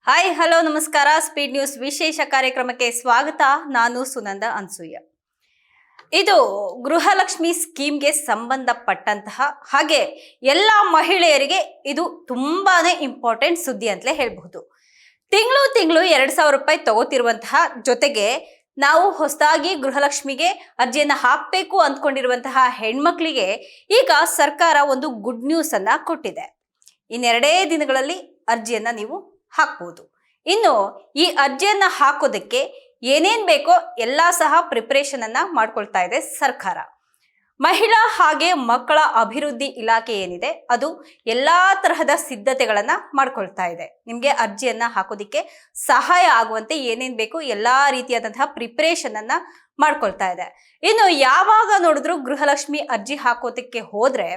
Hi hello ನಮಸ್ಕಾರ. Speed news ವಿಶೇಷ ಕಾರ್ಯಕ್ರಮಕ್ಕೆ ಸ್ವಾಗತ. ನಾನು ಸುನಂದ ಅನ್ಸೂಯ. ಇದು ಗೃಹಲಕ್ಷ್ಮಿ ಸ್ಕೀಮ್ಗೆ ಸಂಬಂಧಪಟ್ಟಂತಹ ಹಾಗೆ ಎಲ್ಲ ಮಹಿಳೆಯರಿಗೆ ಇದು ತುಂಬಾನೇ ಇಂಪಾರ್ಟೆಂಟ್ ಸುದ್ದಿ ಅಂತಲೇ ಹೇಳ್ಬಹುದು. ತಿಂಗಳು 2,000 ರೂಪಾಯಿ ತಗೋತಿರುವಂತಹ ಜೊತೆಗೆ ನಾವು ಹೊಸದಾಗಿ ಗೃಹಲಕ್ಷ್ಮಿಗೆ ಅರ್ಜಿಯನ್ನ ಹಾಕಬೇಕು ಅಂದ್ಕೊಂಡಿರುವಂತಹ ಹೆಣ್ಮಕ್ಳಿಗೆ ಈಗ ಸರ್ಕಾರ ಒಂದು ಗುಡ್ ನ್ಯೂಸ್ ಅನ್ನ ಕೊಟ್ಟಿದೆ. ಇನ್ನೆರಡೇ ದಿನಗಳಲ್ಲಿ ಅರ್ಜಿಯನ್ನ ನೀವು ಹಾಕ್ಬೋದು. ಇನ್ನು ಈ ಅರ್ಜಿಯನ್ನ ಹಾಕೋದಕ್ಕೆ ಏನೇನ್ ಬೇಕೋ ಎಲ್ಲ ಸಹ ಪ್ರಿಪರೇಷನ್ ಅನ್ನ ಮಾಡ್ಕೊಳ್ತಾ ಇದೆ ಸರ್ಕಾರ. ಮಹಿಳಾ ಹಾಗೆ ಮಕ್ಕಳ ಅಭಿವೃದ್ಧಿ ಇಲಾಖೆ ಏನಿದೆ ಅದು ಎಲ್ಲಾ ತರಹದ ಸಿದ್ಧತೆಗಳನ್ನ ಮಾಡ್ಕೊಳ್ತಾ ಇದೆ. ನಿಮ್ಗೆ ಅರ್ಜಿಯನ್ನ ಹಾಕೋದಿಕ್ಕೆ ಸಹಾಯ ಆಗುವಂತೆ ಏನೇನ್ ಬೇಕು ಎಲ್ಲಾ ರೀತಿಯಾದಂತಹ ಪ್ರಿಪರೇಷನ್ ಅನ್ನ ಮಾಡ್ಕೊಳ್ತಾ ಇದೆ. ಇನ್ನು ಯಾವಾಗ ನೋಡಿದ್ರು ಗೃಹಲಕ್ಷ್ಮಿ ಅರ್ಜಿ ಹಾಕೋದಕ್ಕೆ ಹೋದ್ರೆ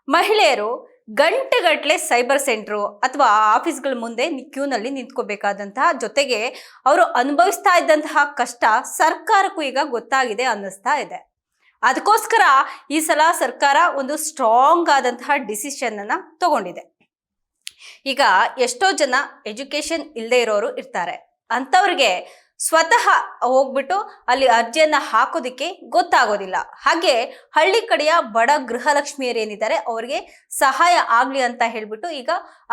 ಮಹಿಳೆಯರು ಗಂಟೆಗಟ್ಟಲೆ ಸೈಬರ್ ಸೆಂಟ್ರು ಅಥವಾ ಆಫೀಸ್ಗಳ ಮುಂದೆ ಕ್ಯೂನಲ್ಲಿ ನಿಂತ್ಕೋಬೇಕಾದಂತಹ ಜೊತೆಗೆ ಅವರು ಅನುಭವಿಸ್ತಾ ಇದ್ದಂತಹ ಕಷ್ಟ ಸರ್ಕಾರಕ್ಕೂ ಈಗ ಗೊತ್ತಾಗಿದೆ ಅನ್ನಿಸ್ತಾ ಇದೆ. ಅದಕ್ಕೋಸ್ಕರ ಈ ಸಲ ಸರ್ಕಾರ ಒಂದು ಸ್ಟ್ರಾಂಗ್ ಆದಂತಹ ಡಿಸಿಷನ್ ಅನ್ನ ತಗೊಂಡಿದೆ. ಈಗ ಎಷ್ಟೋ ಜನ ಎಜುಕೇಶನ್ ಇಲ್ಲದೆ ಇರೋರು ಇರ್ತಾರೆ. ಅಂಥವ್ರಿಗೆ ಸ್ವತಃ ಹೋಗ್ಬಿಟ್ಟು ಅಲ್ಲಿ ಅರ್ಜಿಯನ್ನ ಹಾಕೋದಿಕ್ಕೆ ಗೊತ್ತಾಗೋದಿಲ್ಲ. ಹಾಗೆ ಹಳ್ಳಿ ಕಡೆಯ ಬಡ ಗೃಹಲಕ್ಷ್ಮಿಯರೇನಿದ್ದಾರೆ ಅವ್ರಿಗೆ ಸಹಾಯ ಆಗ್ಲಿ ಅಂತ ಹೇಳ್ಬಿಟ್ಟು ಈಗ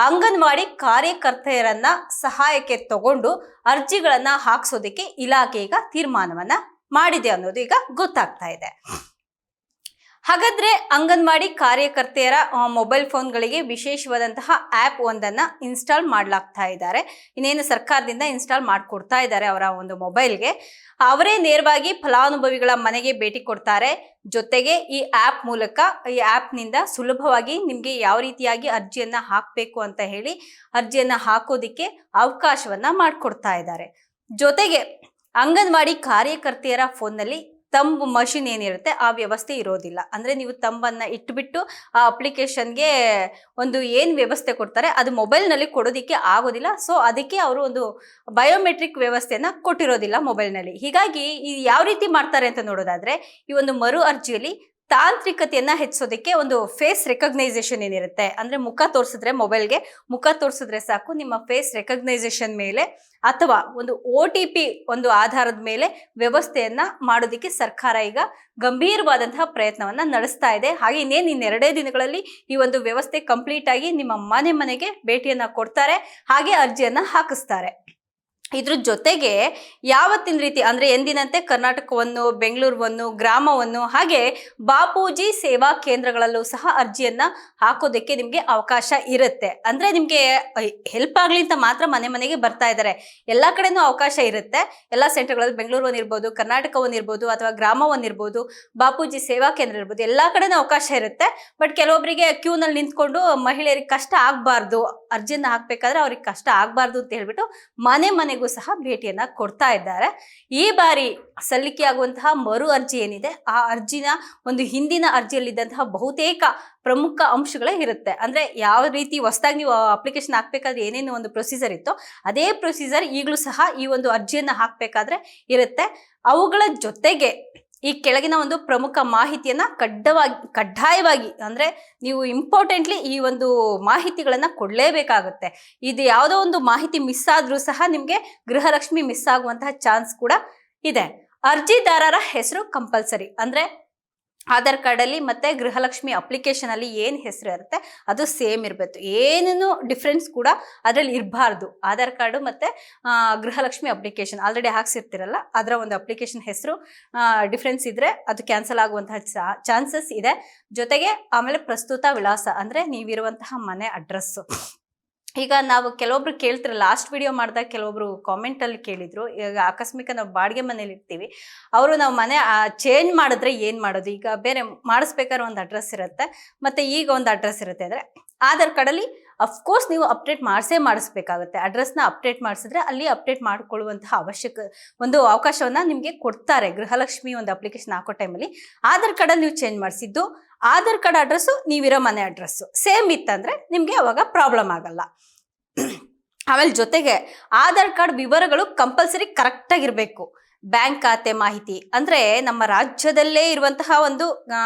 ಅಂಗನವಾಡಿ ಕಾರ್ಯಕರ್ತೆಯರನ್ನ ಸಹಾಯಕ್ಕೆ ತಗೊಂಡು ಅರ್ಜಿಗಳನ್ನ ಹಾಕ್ಸೋದಿಕ್ಕೆ ಇಲಾಖೆ ಈಗ ತೀರ್ಮಾನವನ್ನ ಮಾಡಿದೆ ಅನ್ನೋದು ಈಗ ಗೊತ್ತಾಗ್ತಾ ಇದೆ. ಹಾಗಾದ್ರೆ ಅಂಗನವಾಡಿ ಕಾರ್ಯಕರ್ತೆಯರ ಮೊಬೈಲ್ ಫೋನ್ಗಳಿಗೆ ವಿಶೇಷವಾದಂತಹ ಆ್ಯಪ್ ಒಂದನ್ನು ಇನ್ಸ್ಟಾಲ್ ಮಾಡಲಾಗ್ತಾ ಇದ್ದಾರೆ. ಇನ್ನೇನು ಸರ್ಕಾರದಿಂದ ಇನ್ಸ್ಟಾಲ್ ಮಾಡಿಕೊಡ್ತಾ ಇದ್ದಾರೆ ಅವರ ಒಂದು ಮೊಬೈಲ್ಗೆ. ಅವರೇ ನೇರವಾಗಿ ಫಲಾನುಭವಿಗಳ ಮನೆಗೆ ಭೇಟಿ ಕೊಡ್ತಾರೆ. ಜೊತೆಗೆ ಈ ಆ್ಯಪ್ ಮೂಲಕ ಈ ಆ್ಯಪ್ನಿಂದ ಸುಲಭವಾಗಿ ನಿಮಗೆ ಯಾವ ರೀತಿಯಾಗಿ ಅರ್ಜಿಯನ್ನ ಹಾಕಬೇಕು ಅಂತ ಹೇಳಿ ಅರ್ಜಿಯನ್ನ ಹಾಕೋದಿಕ್ಕೆ ಅವಕಾಶವನ್ನ ಮಾಡಿಕೊಡ್ತಾ ಇದ್ದಾರೆ. ಜೊತೆಗೆ ಅಂಗನವಾಡಿ ಕಾರ್ಯಕರ್ತೆಯರ ಫೋನ್ನಲ್ಲಿ ತಂಬ್ ಮಷಿನ್ ಏನಿರುತ್ತೆ ಆ ವ್ಯವಸ್ಥೆ ಇರೋದಿಲ್ಲ. ಅಂದ್ರೆ ನೀವು ತಂಬನ್ನ ಇಟ್ಬಿಟ್ಟು ಆ ಅಪ್ಲಿಕೇಶನ್ಗೆ ಒಂದು ಏನು ವ್ಯವಸ್ಥೆ ಕೊಡ್ತಾರೆ ಅದು ಮೊಬೈಲ್ನಲ್ಲಿ ಕೊಡೋದಿಕ್ಕೆ ಆಗೋದಿಲ್ಲ. ಸೊ ಅದಕ್ಕೆ ಅವರು ಒಂದು ಬಯೋಮೆಟ್ರಿಕ್ ವ್ಯವಸ್ಥೆಯನ್ನ ಕೊಟ್ಟಿರೋದಿಲ್ಲ ಮೊಬೈಲ್ನಲ್ಲಿ. ಹೀಗಾಗಿ ಈ ಯಾವ ರೀತಿ ಮಾಡ್ತಾರೆ ಅಂತ ನೋಡೋದಾದ್ರೆ ಈ ಒಂದು ಮರು ಅರ್ಜಿಯಲ್ಲಿ ತಾಂತ್ರಿಕತೆಯನ್ನ ಹೆಚ್ಚಿಸೋದಕ್ಕೆ ಒಂದು ಫೇಸ್ ರೆಕಗ್ನೈಸೇಷನ್ ಏನಿರುತ್ತೆ, ಅಂದ್ರೆ ಮುಖ ತೋರಿಸಿದ್ರೆ ಮೊಬೈಲ್ಗೆ ಮುಖ ತೋರಿಸಿದ್ರೆ ಸಾಕು ನಿಮ್ಮ ಫೇಸ್ ರೆಕಗ್ನೈಸೇಷನ್ ಮೇಲೆ ಅಥವಾ ಒಂದು OTP ಒಂದು ಆಧಾರದ ಮೇಲೆ ವ್ಯವಸ್ಥೆಯನ್ನ ಮಾಡೋದಕ್ಕೆ ಸರ್ಕಾರ ಈಗ ಗಂಭೀರವಾದಂತಹ ಪ್ರಯತ್ನವನ್ನ ನಡೆಸ್ತಾ ಇದೆ. ಹಾಗೆ ಇನ್ನೆರಡೇ ದಿನಗಳಲ್ಲಿ ಈ ಒಂದು ವ್ಯವಸ್ಥೆ ಕಂಪ್ಲೀಟ್ ಆಗಿ ನಿಮ್ಮ ಮನೆಗೆ ಭೇಟಿಯನ್ನ ಕೊಡ್ತಾರೆ, ಹಾಗೆ ಅರ್ಜಿಯನ್ನ ಹಾಕಿಸ್ತಾರೆ. ಇದ್ರ ಜೊತೆಗೆ ಯಾವತ್ತಿನ ರೀತಿ ಅಂದ್ರೆ ಎಂದಿನಂತೆ ಕರ್ನಾಟಕವನ್ನು, ಬೆಂಗಳೂರನ್ನು, ಗ್ರಾಮವನ್ನು ಹಾಗೆ ಬಾಪೂಜಿ ಸೇವಾ ಕೇಂದ್ರಗಳಲ್ಲೂ ಸಹ ಅರ್ಜಿಯನ್ನ ಹಾಕೋದಕ್ಕೆ ನಿಮ್ಗೆ ಅವಕಾಶ ಇರುತ್ತೆ. ಅಂದ್ರೆ ನಿಮ್ಗೆ ಹೆಲ್ಪ್ ಆಗ್ಲಿ ಅಂತ ಮಾತ್ರ ಮನೆಗೆ ಬರ್ತಾ ಇದ್ದಾರೆ. ಎಲ್ಲಾ ಕಡೆನೂ ಅವಕಾಶ ಇರುತ್ತೆ. ಎಲ್ಲಾ ಸೆಂಟರ್ಗಳಲ್ಲಿ ಬೆಂಗಳೂರು ಇರ್ಬೋದು, ಕರ್ನಾಟಕವನ್ನಿರ್ಬೋದು ಅಥವಾ ಗ್ರಾಮವನ್ನಿರ್ಬೋದು, ಬಾಪೂಜಿ ಸೇವಾ ಕೇಂದ್ರ ಇರ್ಬೋದು, ಎಲ್ಲಾ ಕಡೆನೂ ಅವಕಾಶ ಇರುತ್ತೆ. ಬಟ್ ಕೆಲವೊಬ್ಬರಿಗೆ ಕ್ಯೂನಲ್ಲಿ ನಿಂತ್ಕೊಂಡು ಮಹಿಳೆಯರಿಗೆ ಕಷ್ಟ ಆಗ್ಬಾರ್ದು, ಅರ್ಜಿಯನ್ನ ಹಾಕ್ಬೇಕಾದ್ರೆ ಅವ್ರಿಗೆ ಕಷ್ಟ ಆಗ್ಬಾರ್ದು ಅಂತ ಹೇಳ್ಬಿಟ್ಟು ಮನೆಗೂ ಸಹ ಭೇಟಿಯನ್ನ ಕೊಡ್ತಾ ಇದ್ದಾರೆ. ಈ ಬಾರಿ ಸಲ್ಲಿಕೆ ಆಗುವಂತಹ ಮರು ಅರ್ಜಿ ಏನಿದೆ ಆ ಅರ್ಜಿನ ಒಂದು ಹಿಂದಿನ ಅರ್ಜಿಯಲ್ಲಿದ್ದಂತಹ ಬಹುತೇಕ ಪ್ರಮುಖ ಅಂಶಗಳೇ ಇರುತ್ತೆ. ಅಂದ್ರೆ ಯಾವ ರೀತಿ ಹೊಸದಾಗಿ ನೀವು ಅಪ್ಲಿಕೇಶನ್ ಹಾಕ್ಬೇಕಾದ್ರೆ ಏನೇನು ಒಂದು ಪ್ರೊಸೀಜರ್ ಇತ್ತೋ ಅದೇ ಪ್ರೊಸೀಜರ್ ಈಗಲೂ ಸಹ ಈ ಒಂದು ಅರ್ಜಿಯನ್ನ ಹಾಕ್ಬೇಕಾದ್ರೆ ಇರುತ್ತೆ. ಅವುಗಳ ಜೊತೆಗೆ ಈ ಕೆಳಗಿನ ಒಂದು ಪ್ರಮುಖ ಮಾಹಿತಿಯನ್ನ ಕಡ್ಡಾಯವಾಗಿ ಅಂದ್ರೆ ನೀವು ಇಂಪಾರ್ಟೆಂಟ್ಲಿ ಈ ಒಂದು ಮಾಹಿತಿಗಳನ್ನ ಕೊಡ್ಲೇಬೇಕಾಗುತ್ತೆ. ಇದು ಯಾವುದೋ ಒಂದು ಮಾಹಿತಿ ಮಿಸ್ ಆದ್ರೂ ಸಹ ನಿಮ್ಗೆ ಗೃಹಲಕ್ಷ್ಮಿ ಮಿಸ್ ಆಗುವಂತಹ ಚಾನ್ಸ್ ಕೂಡ ಇದೆ. ಅರ್ಜಿದಾರರ ಹೆಸರು ಕಂಪಲ್ಸರಿ. ಅಂದ್ರೆ ಆಧಾರ್ ಕಾರ್ಡ್ ಅಲ್ಲಿ ಮತ್ತೆ ಗೃಹಲಕ್ಷ್ಮಿ ಅಪ್ಲಿಕೇಶನ್ ಅಲ್ಲಿ ಏನ್ ಹೆಸರು ಇರುತ್ತೆ ಅದು ಸೇಮ್ ಇರಬೇಕು. ಏನೇನು ಡಿಫ್ರೆನ್ಸ್ ಕೂಡ ಅದರಲ್ಲಿ ಇರಬಾರ್ದು. ಆಧಾರ್ ಕಾರ್ಡು ಮತ್ತೆ ಗೃಹಲಕ್ಷ್ಮಿ ಅಪ್ಲಿಕೇಶನ್ ಆಲ್ರೆಡಿ ಹಾಕ್ಸಿರ್ತಿರಲ್ಲ ಅದರ ಒಂದು ಅಪ್ಲಿಕೇಶನ್ ಹೆಸರು ಡಿಫ್ರೆನ್ಸ್ ಇದ್ರೆ ಅದು ಕ್ಯಾನ್ಸಲ್ ಆಗುವಂತಹ ಚಾನ್ಸಸ್ ಇದೆ. ಜೊತೆಗೆ ಆಮೇಲೆ ಪ್ರಸ್ತುತ ವಿಳಾಸ ಅಂದ್ರೆ ನೀವಿರುವಂತಹ ಮನೆ ಅಡ್ರೆಸ್. ಈಗ ನಾವು ಕೆಲವೊಬ್ರು ಕೇಳ್ತಿರ, ಲಾಸ್ಟ್ ವಿಡಿಯೋ ಮಾಡಿದಾಗ ಕೆಲವೊಬ್ರು ಕಾಮೆಂಟ್ ಅಲ್ಲಿ ಕೇಳಿದ್ರು, ಈಗ ಆಕಸ್ಮಿಕ ನಾವು ಬಾಡಿಗೆ ಮನೇಲಿ ಇರ್ತೀವಿ, ಅವರು ನಾವು ಮನೆ ಚೇಂಜ್ ಮಾಡಿದ್ರೆ ಏನ್ ಮಾಡೋದು, ಈಗ ಬೇರೆ ಮಾಡಿಸ್ಬೇಕಾದ್ರೆ ಒಂದು ಅಡ್ರೆಸ್ ಇರುತ್ತೆ ಮತ್ತೆ ಈಗ ಒಂದು ಅಡ್ರೆಸ್ ಇರುತ್ತೆ. ಅಂದ್ರೆ ಆಧಾರ್ ಕಾರ್ಡಲ್ಲಿ ಅಫ್ಕೋರ್ಸ್ ನೀವು ಅಪ್ಡೇಟ್ ಮಾಡಿಸ್ಬೇಕಾಗುತ್ತೆ. ಅಡ್ರೆಸ್ನ ಅಪ್ಡೇಟ್ ಮಾಡಿಸಿದ್ರೆ ಅಲ್ಲಿ ಅಪ್ಡೇಟ್ ಮಾಡ್ಕೊಳ್ಳುವಂತಹ ಒಂದು ಅವಕಾಶವನ್ನ ನಿಮಗೆ ಕೊಡ್ತಾರೆ. ಗೃಹಲಕ್ಷ್ಮಿ ಒಂದು ಅಪ್ಲಿಕೇಶನ್ ಹಾಕೋ ಟೈಮಲ್ಲಿ ಆಧಾರ್ ಕಾರ್ಡಲ್ಲಿ ನೀವು ಚೇಂಜ್ ಮಾಡಿಸಿದ್ದು ಆಧಾರ್ ಕಾರ್ಡ್ ಅಡ್ರೆಸ್ಸು ನೀವಿರೋ ಮನೆ ಅಡ್ರೆಸ್ಸು ಸೇಮ್ ಇತ್ತಂದ್ರೆ ನಿಮ್ಗೆ ಅವಾಗ ಪ್ರಾಬ್ಲಮ್ ಆಗಲ್ಲ. ಆಮೇಲೆ ಜೊತೆಗೆ ಆಧಾರ್ ಕಾರ್ಡ್ ವಿವರಗಳು ಕಂಪಲ್ಸರಿ ಕರೆಕ್ಟ್ ಆಗಿರ್ಬೇಕು. ಬ್ಯಾಂಕ್ ಖಾತೆ ಮಾಹಿತಿ ಅಂದ್ರೆ ನಮ್ಮ ರಾಜ್ಯದಲ್ಲೇ ಇರುವಂತಹ ಒಂದು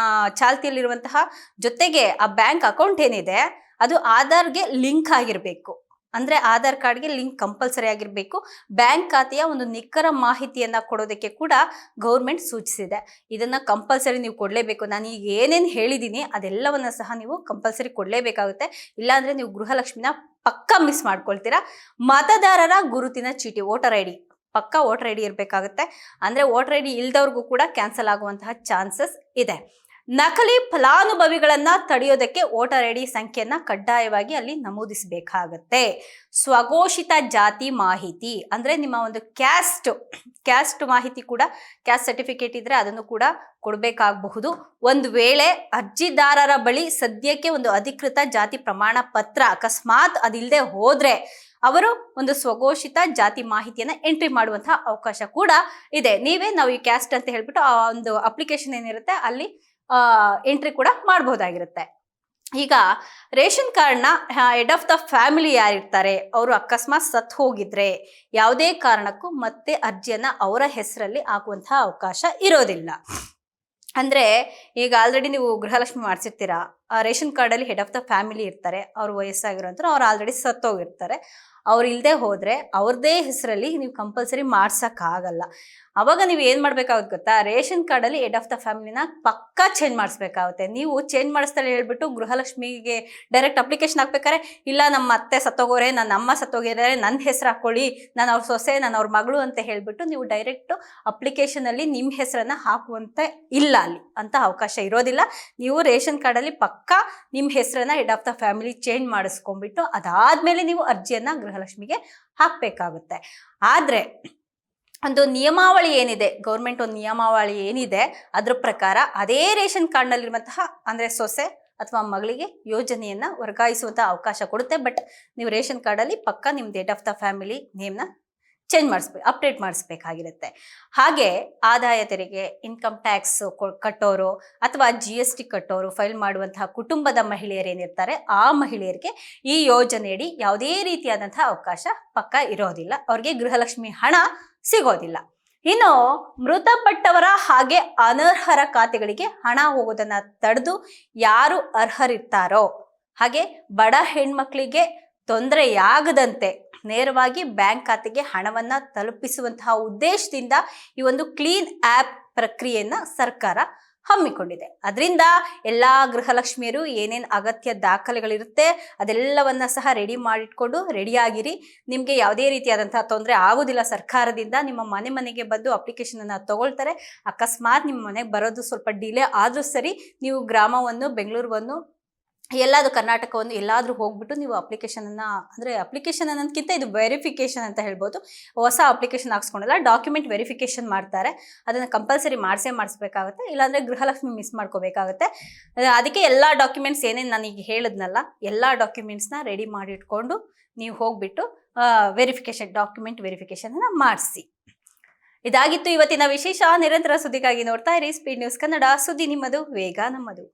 ಚಾಲ್ತಿಯಲ್ಲಿರುವಂತಹ ಜೊತೆಗೆ ಆ ಬ್ಯಾಂಕ್ ಅಕೌಂಟ್ ಏನಿದೆ ಅದು ಆಧಾರ್ಗೆ ಲಿಂಕ್ ಆಗಿರ್ಬೇಕು. ಅಂದ್ರೆ ಆಧಾರ್ ಕಾರ್ಡ್ಗೆ ಲಿಂಕ್ ಕಂಪಲ್ಸರಿ ಆಗಿರಬೇಕು. ಬ್ಯಾಂಕ್ ಖಾತೆಯ ಒಂದು ನಿಖರ ಮಾಹಿತಿಯನ್ನ ಕೊಡೋದಕ್ಕೆ ಕೂಡ ಗೌರ್ಮೆಂಟ್ ಸೂಚಿಸಿದೆ. ಇದನ್ನ ಕಂಪಲ್ಸರಿ ನೀವು ಕೊಡಲೇಬೇಕು. ನಾನು ಈಗ ಏನೇನು ಹೇಳಿದ್ದೀನಿ ಅದೆಲ್ಲವನ್ನ ಸಹ ನೀವು ಕಂಪಲ್ಸರಿ ಕೊಡಲೇಬೇಕಾಗುತ್ತೆ. ಇಲ್ಲಾಂದ್ರೆ ನೀವು ಗೃಹಲಕ್ಷ್ಮಿನ ಪಕ್ಕಾ ಮಿಸ್ ಮಾಡ್ಕೊಳ್ತೀರಾ. ಮತದಾರರ ಗುರುತಿನ ಚೀಟಿ, ವೋಟರ್ ಐ ಡಿ, ಪಕ್ಕಾ ವೋಟರ್ ಐ ಡಿ ಇರಬೇಕಾಗುತ್ತೆ. ಅಂದ್ರೆ ವೋಟರ್ ಐ ಡಿ ಇಲ್ದವ್ರಿಗೂ ಕೂಡ ಕ್ಯಾನ್ಸಲ್ ಆಗುವಂತಹ ಚಾನ್ಸಸ್ ಇದೆ. ನಕಲಿ ಫಲಾನುಭವಿಗಳನ್ನ ತಡೆಯೋದಕ್ಕೆ ವೋಟರ್ ಐ ಡಿ ಸಂಖ್ಯೆಯನ್ನ ಕಡ್ಡಾಯವಾಗಿ ಅಲ್ಲಿ ನಮೂದಿಸಬೇಕಾಗತ್ತೆ. ಸ್ವಘೋಷಿತ ಜಾತಿ ಮಾಹಿತಿ ಅಂದ್ರೆ ನಿಮ್ಮ ಒಂದು ಕ್ಯಾಸ್ಟ್ ಮಾಹಿತಿ ಕೂಡ, ಕ್ಯಾಸ್ಟ್ ಸರ್ಟಿಫಿಕೇಟ್ ಇದ್ರೆ ಅದನ್ನು ಕೂಡ ಕೊಡಬೇಕಾಗಬಹುದು. ಒಂದು ವೇಳೆ ಅರ್ಜಿದಾರರ ಬಳಿ ಸದ್ಯಕ್ಕೆ ಒಂದು ಅಧಿಕೃತ ಜಾತಿ ಪ್ರಮಾಣ ಪತ್ರ ಅಕಸ್ಮಾತ್ ಅದಿಲ್ಲದೆ ಹೋದ್ರೆ ಅವರು ಒಂದು ಸ್ವಘೋಷಿತ ಜಾತಿ ಮಾಹಿತಿಯನ್ನ ಎಂಟ್ರಿ ಮಾಡುವಂತಹ ಅವಕಾಶ ಕೂಡ ಇದೆ. ನಾವು ಈ ಕ್ಯಾಸ್ಟ್ ಅಂತ ಹೇಳ್ಬಿಟ್ಟು ಆ ಒಂದು ಅಪ್ಲಿಕೇಶನ್ ಏನಿರುತ್ತೆ ಅಲ್ಲಿ ಎಂಟ್ರಿ ಕೂಡ ಮಾಡಬಹುದಾಗಿರುತ್ತೆ. ಈಗ ರೇಷನ್ ಕಾರ್ಡ್ನ ಹೆಡ್ ಆಫ್ ದ ಫ್ಯಾಮಿಲಿ ಯಾರಿರ್ತಾರೆ ಅವರು ಅಕಸ್ಮಾತ್ ಸತ್ತು ಹೋಗಿದ್ರೆ ಯಾವುದೇ ಕಾರಣಕ್ಕೂ ಮತ್ತೆ ಅರ್ಜಿಯನ್ನ ಅವರ ಹೆಸರಲ್ಲಿ ಹಾಕುವಂತಹ ಅವಕಾಶ ಇರೋದಿಲ್ಲ. ಅಂದ್ರೆ ಈಗ ಆಲ್ರೆಡಿ ನೀವು ಗೃಹಲಕ್ಷ್ಮಿ ಮಾಡಿಸಿರ್ತೀರಾ, ರೇಷನ್ ಕಾರ್ಡಲ್ಲಿ ಹೆಡ್ ಆಫ್ ದ ಫ್ಯಾಮಿಲಿ ಇರ್ತಾರೆ, ಅವ್ರು ವಯಸ್ಸಾಗಿರೋಂಥವ್ರು, ಅವ್ರು ಆಲ್ರೆಡಿ ಸತ್ತೋಗಿರ್ತಾರೆ. ಅವ್ರು ಇಲ್ಲದೆ ಹೋದ್ರೆ ಅವ್ರದೇ ಹೆಸರಲ್ಲಿ ನೀವು ಕಂಪಲ್ಸರಿ ಮಾಡ್ಸೋಕ್ಕಾಗಲ್ಲ. ಅವಾಗ ನೀವು ಏನು ಮಾಡ್ಬೇಕಾಗುತ್ತೆ ಗೊತ್ತಾ, ರೇಷನ್ ಕಾರ್ಡಲ್ಲಿ ಹೆಡ್ ಆಫ್ ದ ಫ್ಯಾಮಿಲಿನ ಪಕ್ಕಾ ಚೇಂಜ್ ಮಾಡಿಸ್ಬೇಕಾಗುತ್ತೆ. ನೀವು ಚೇಂಜ್ ಮಾಡಿಸ್ತಾಳೆ ಹೇಳ್ಬಿಟ್ಟು ಗೃಹಲಕ್ಷ್ಮಿಗೆ ಡೈರೆಕ್ಟ್ ಅಪ್ಲಿಕೇಶನ್ ಹಾಕ್ಬೇಕಾರೆ, ಇಲ್ಲ ನಮ್ಮ ಅತ್ತೆ ಸತ್ತೋಗೋರೆ, ನನ್ನ ಅಮ್ಮ ಸತ್ತೋಗಿದ್ದಾರೆ, ನನ್ನ ಹೆಸರು ಹಾಕೊಳ್ಳಿ, ನಾನು ಅವ್ರ ಸೊಸೆ, ನಾನು ಅವ್ರ ಮಗಳು ಅಂತ ಹೇಳ್ಬಿಟ್ಟು ನೀವು ಡೈರೆಕ್ಟ್ ಅಪ್ಲಿಕೇಶನಲ್ಲಿ ನಿಮ್ಮ ಹೆಸರನ್ನ ಹಾಕುವಂತ ಇಲ್ಲ, ಅಲ್ಲಿ ಅಂತ ಅವಕಾಶ ಇರೋದಿಲ್ಲ. ನೀವು ರೇಷನ್ ಕಾರ್ಡಲ್ಲಿ ಪಕ್ಕಾ ನಿಮ್ಮ ಹೆಸರನ್ನ head of the family change ಮಾಡಿಸ್ಕೊಂಡ್ಬಿಟ್ಟು ಅದಾದ್ಮೇಲೆ ನೀವು ಅರ್ಜಿಯನ್ನ ಗೃಹಲಕ್ಷ್ಮಿಗೆ ಹಾಕಬೇಕಾಗುತ್ತೆ. ಆದ್ರೆ ಒಂದು ನಿಯಮಾವಳಿ ಏನಿದೆ, ಗೌರ್ಮೆಂಟ್ ಒಂದು ನಿಯಮಾವಳಿ ಏನಿದೆ ಅದ್ರ ಪ್ರಕಾರ ಅದೇ ರೇಷನ್ ಕಾರ್ಡ್ನಲ್ಲಿರುವಂತಹ ಅಂದ್ರೆ ಸೊಸೆ ಅಥವಾ ಮಗಳಿಗೆ ಯೋಜನೆಯನ್ನ ವರ್ಗಾಯಿಸುವಂತಹ ಅವಕಾಶ ಕೊಡುತ್ತೆ. ಬಟ್ ನೀವು ರೇಷನ್ ಕಾರ್ಡಲ್ಲಿ ಪಕ್ಕ ನಿಮ್ದು ಡೇಟ್ ಆಫ್ ದ ಫ್ಯಾಮಿಲಿ ನೇಮ್ನ ಚೇಂಜ್ ಅಪ್ಡೇಟ್ ಮಾಡಿಸ್ಬೇಕಾಗಿರುತ್ತೆ. ಹಾಗೆ ಆದಾಯ ತೆರಿಗೆ, ಇನ್ಕಮ್ ಟ್ಯಾಕ್ಸ್ ಕಟ್ಟೋರು ಅಥವಾ GST ಕಟ್ಟೋರು, ಫೈಲ್ ಮಾಡುವಂತಹ ಕುಟುಂಬದ ಮಹಿಳೆಯರೇನಿರ್ತಾರೆ ಆ ಮಹಿಳೆಯರಿಗೆ ಈ ಯೋಜನೆಯಡಿ ಯಾವುದೇ ರೀತಿಯಾದಂತಹ ಅವಕಾಶ ಪಕ್ಕ ಇರೋದಿಲ್ಲ. ಅವ್ರಿಗೆ ಗೃಹಲಕ್ಷ್ಮಿ ಹಣ ಸಿಗೋದಿಲ್ಲ. ಇನ್ನು ಮೃತಪಟ್ಟವರ ಹಾಗೆ ಅನರ್ಹರ ಖಾತೆಗಳಿಗೆ ಹಣ ಹೋಗೋದನ್ನ ತಡೆದು ಯಾರು ಅರ್ಹರಿರ್ತಾರೋ ಹಾಗೆ ಬಡ ಹೆಣ್ಮಕ್ಳಿಗೆ ತೊಂದರೆಯಾಗದಂತೆ ನೇರವಾಗಿ ಬ್ಯಾಂಕ್ ಖಾತೆಗೆ ಹಣವನ್ನ ತಲುಪಿಸುವಂತಹ ಉದ್ದೇಶದಿಂದ ಈ ಒಂದು ಕ್ಲೀನ್ ಆ್ಯಪ್ ಪ್ರಕ್ರಿಯೆಯನ್ನ ಸರ್ಕಾರ ಹಮ್ಮಿಕೊಂಡಿದೆ. ಅದರಿಂದ ಎಲ್ಲಾ ಗೃಹಲಕ್ಷ್ಮಿಯರು ಏನೇನು ಅಗತ್ಯ ದಾಖಲೆಗಳಿರುತ್ತೆ ಅದೆಲ್ಲವನ್ನ ಸಹ ರೆಡಿ ಮಾಡಿಟ್ಕೊಂಡು ರೆಡಿಯಾಗಿರಿ. ನಿಮಗೆ ಯಾವುದೇ ರೀತಿಯಾದಂತಹ ತೊಂದರೆ ಆಗೋದಿಲ್ಲ. ಸರ್ಕಾರದಿಂದ ನಿಮ್ಮ ಮನೆಗೆ ಬಂದು ಅಪ್ಲಿಕೇಶನ್ ಅನ್ನ ತಗೊಳ್ತಾರೆ. ಅಕಸ್ಮಾತ್ ನಿಮ್ಮ ಮನೆಗೆ ಬರೋದು ಸ್ವಲ್ಪ ಡಿಲೇ ಆದ್ರೂ ಸರಿ, ನೀವು ಗ್ರಾಮವನ್ನು, ಬೆಂಗಳೂರನ್ನು, ಎಲ್ಲಾದ್ರೂ ಕರ್ನಾಟಕವನ್ನು ಎಲ್ಲಾದ್ರೂ ಹೋಗ್ಬಿಟ್ಟು ನೀವು ಅಪ್ಲಿಕೇಶನ್ ಅನ್ನೋದಕ್ಕಿಂತ ಇದು ವೆರಿಫಿಕೇಶನ್ ಅಂತ ಹೇಳ್ಬೋದು. ಹೊಸ ಅಪ್ಲಿಕೇಶನ್ ಹಾಕ್ಸ್ಕೊಂಡಲ್ಲ, ಡಾಕ್ಯುಮೆಂಟ್ ವೆರಿಫಿಕೇಶನ್ ಮಾಡ್ತಾರೆ. ಅದನ್ನ ಕಂಪಲ್ಸರಿ ಮಾಡಿಸ್ಬೇಕಾಗುತ್ತೆ. ಇಲ್ಲಾಂದ್ರೆ ಗೃಹಲಕ್ಷ್ಮಿ ಮಿಸ್ ಮಾಡ್ಕೋಬೇಕಾಗುತ್ತೆ. ಅದಕ್ಕೆ ಎಲ್ಲಾ ಡಾಕ್ಯುಮೆಂಟ್ಸ್ ಏನೇನು ನಾನೀಗ ಹೇಳಿದ್ನಲ್ಲ, ಎಲ್ಲಾ ಡಾಕ್ಯುಮೆಂಟ್ಸ್ನ ರೆಡಿ ಮಾಡಿಟ್ಕೊಂಡು ನೀವು ಹೋಗ್ಬಿಟ್ಟು ಡಾಕ್ಯುಮೆಂಟ್ ವೆರಿಫಿಕೇಶನ್ ಅನ್ನ ಮಾಡಿಸಿ. ಇದಾಗಿತ್ತು ಇವತ್ತಿನ ವಿಶೇಷ. ನಿರಂತರ ಸುದ್ದಿಗಾಗಿ ನೋಡ್ತಾ ಇರಿ ಸ್ಪೀಡ್ ನ್ಯೂಸ್ ಕನ್ನಡ. ಸುದ್ದಿ ನಿಮ್ಮದು, ವೇಗ ನಮ್ಮದು.